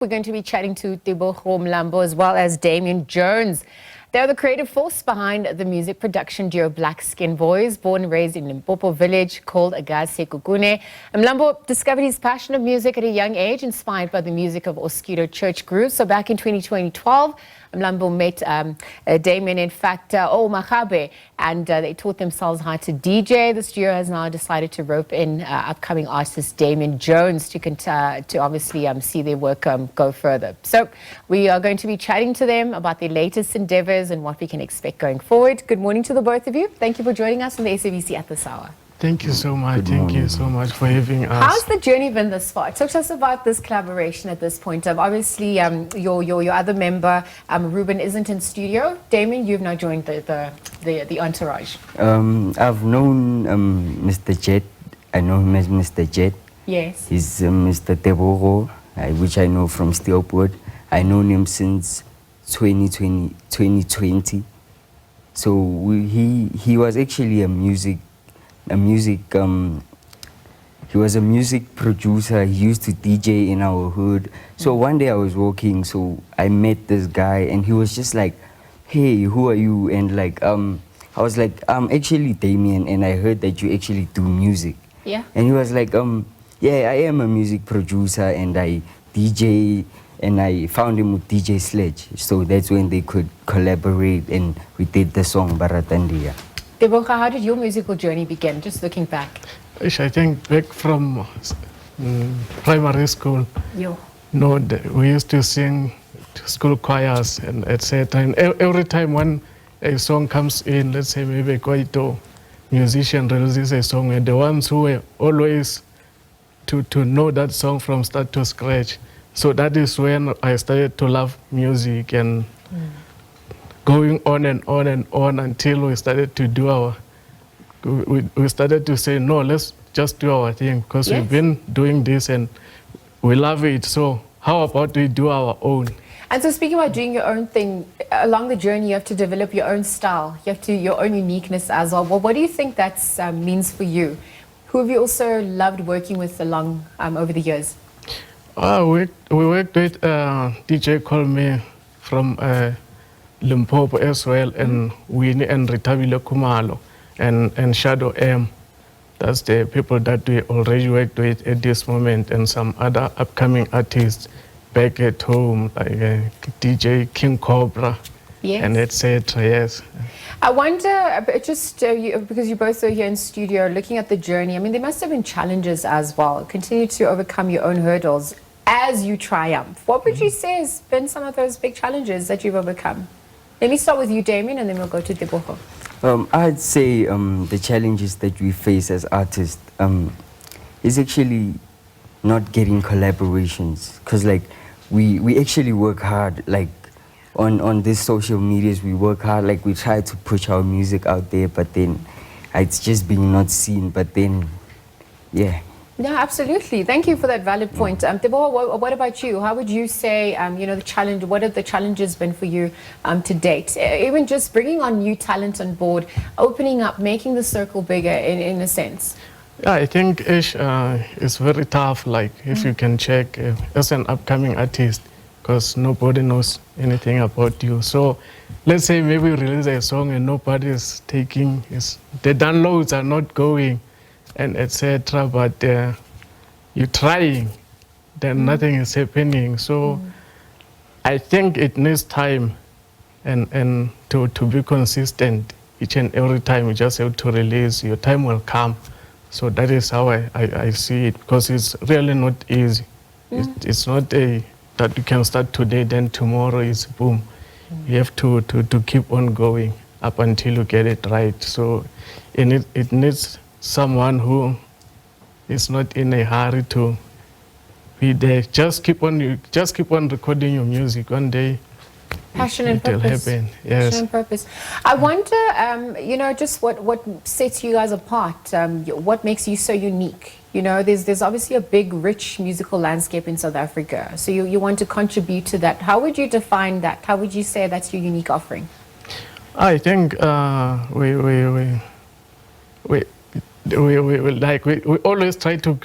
We're going to be chatting to Tebogo Mlambo as well as Damion Jones. They're the creative force behind the music production duo Black Skin Boyz, born and raised in Limpopo village called Ga Sekhukhune. Mlambo discovered his passion of music at a young age, inspired by the music of Oskido Church Grooves. So back in 2012, Mlambo met Damion, in fact, Magabe, and they taught themselves how to DJ. This duo has now decided to rope in upcoming artist Damion Jones to obviously see their work go further. So we are going to be chatting to them about their latest endeavors and what we can expect going forward. Good morning to the both of you. Thank you for joining us on the SABC at this hour. Thank you so much. Thank you so much for having us. How's the journey been this far? Talk to us about this collaboration at this point. Obviously, your other member, Ruben, isn't in studio. Damion, you've now joined the entourage. I've known Mr. Jet. I know him as Mr. Jet. Yes. He's Mr. Tebogo, which I know from Steelport. I known him since 2020. So he was actually he was a music producer. He used to DJ in our hood. So one day I was walking, so I met this guy, and he was just like, "Hey, who are you?" And like, I was like, "I'm actually Damion, and I heard that you actually do music." Yeah. And he was like, "Yeah, I am a music producer, and I DJ." And I found him with DJ Sledge. So that's when they could collaborate, and we did the song Baratandia. Tebogo, how did your musical journey begin, just looking back? I think back from primary school. Yo. No, we used to sing to school choirs and etc. And every time when a song comes in, let's say maybe a Kwaito musician releases a song, we're the ones who were always to know that song from start to scratch. So that is when I started to love music and going on and on and on until we started to do we started to say, no, let's just do our thing, because Yes. we've been doing this and we love it. So how about we do our own? And so speaking about doing your own thing, along the journey you have to develop your own style. You have to your own uniqueness as well. What do you think that means for you? Who have you also loved working with along over the years? We worked with DJ called me from Limpopo as well, and Winnie and Ritabile Kumalo and Shadow M. That's the people that we already worked with at this moment, and some other upcoming artists back at home, like DJ King Cobra. Yes. And etc. Yes. I wonder, because you both are here in studio, looking at the journey, I mean, there must have been challenges as well. Continue to overcome your own hurdles as you triumph. What would you say has been some of those big challenges that you've overcome? Let me start with you, Damion, and then we'll go to Tebogo. I'd say the challenges that we face as artists is actually not getting collaborations, because like we actually work hard, like on these social medias. We work hard, like we try to push our music out there, but then it's just being not seen. But then, yeah. No, absolutely. Thank you for that valid point. Tebogo, what about you? How would you say, the challenge, what have the challenges been for you to date? Even just bringing on new talent on board, opening up, making the circle bigger in a sense. Yeah, I think it's very tough, like if you can check as an upcoming artist, because nobody knows anything about you. So let's say maybe you release a song and nobody is taking, the downloads are not going, and etc. But you're trying, then nothing is happening. So I think it needs time and to be consistent each and every time. You just have to release, your time will come. So that is how I see it, because it's really not easy. It's not that you can start today, then tomorrow is boom. You have to keep on going up until you get it right. So it needs someone who is not in a hurry to be there. Just keep on recording your music. One day Passion and it'll purpose. happen. Yes. Passion and purpose. I wonder, just what sets you guys apart. What makes you so unique? There's obviously a big, rich musical landscape in South Africa. So you want to contribute to that. How would you define that? How would you say that's your unique offering? I think we always try to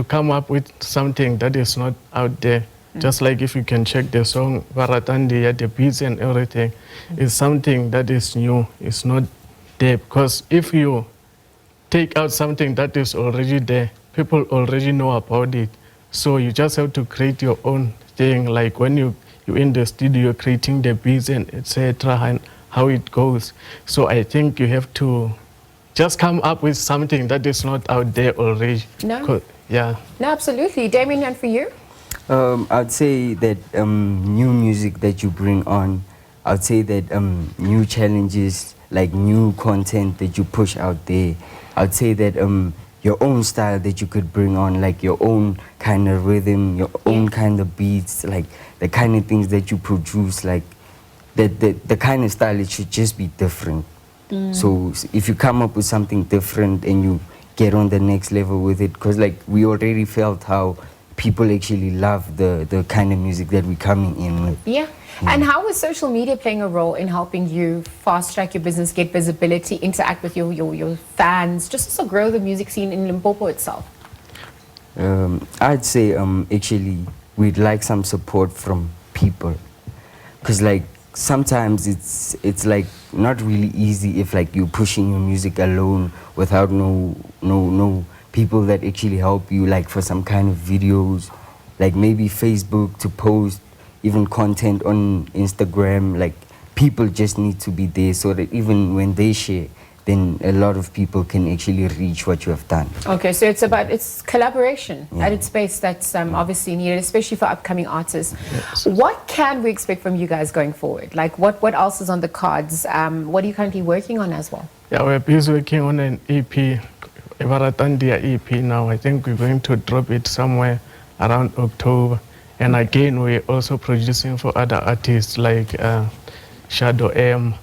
come up with something that is not out there. Just like if you can check the song, Varatandi, the beats and everything, is something that is new. It's not there. Because if you take out something that is already there, people already know about it. So you just have to create your own thing. Like when you're in the studio creating the beats and etc. and how it goes. So I think you have to just come up with something that is not out there already. No. Yeah. No, absolutely. Damion, and for you? I'd say that new music that you bring on, I'd say that new challenges, like new content that you push out there. I'd say that your own style that you could bring on, like your own kind of rhythm, your own kind of beats, like the kind of things that you produce, like the kind of style, it should just be different. So if you come up with something different and you get on the next level with it, because like we already felt how people actually love the kind of music that we're coming in with. Yeah. And how is social media playing a role in helping you fast track your business, get visibility, interact with your fans, just also grow the music scene in Limpopo itself? I'd say actually we'd like some support from people, because like sometimes it's like not really easy if like you're pushing your music alone without no people that actually help you, like for some kind of videos, like maybe Facebook to post even content on Instagram. Like people just need to be there so that even when they share, then a lot of people can actually reach what you have done. Okay, so it's collaboration at its base that's obviously needed, especially for upcoming artists. Yes. What can we expect from you guys going forward? Like what else is on the cards? What are you currently working on as well? Yeah, we're busy working on an EP, a Varatandia EP now. I think we're going to drop it somewhere around October. And again, we're also producing for other artists like Shadow M,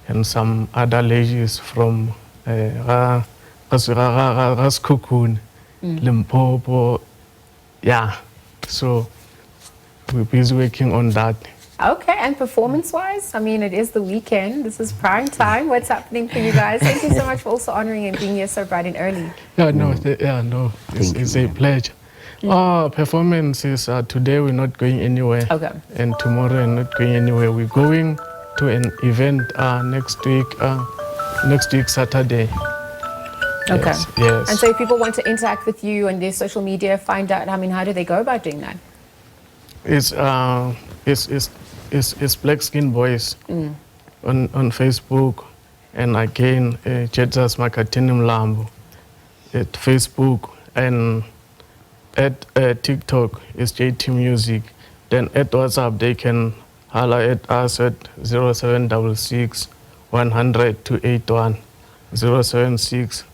and some other ladies from Ga Sekhukhune, Limpopo. Yeah, so we're busy working on that. Okay, and performance-wise, I mean, it is the weekend. This is prime time. What's happening for you guys? Thank you so much for also honoring and being here so bright and early. Yeah, no, it's a pleasure. Performances, today we're not going anywhere. Okay. And tomorrow we're not going anywhere. We're going to an event next week Saturday. Okay. Yes. And so if people want to interact with you on their social media, find out, I mean, how do they go about doing that? It's Black Skin Boyz on Facebook, and again Jesus Makatini Mlambo at Facebook, and at TikTok is JT Music. Then at WhatsApp they can holler at us at 0766 100 281 0766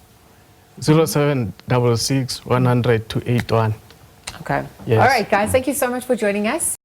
100 281. Okay. Yes. All right, guys. Thank you so much for joining us.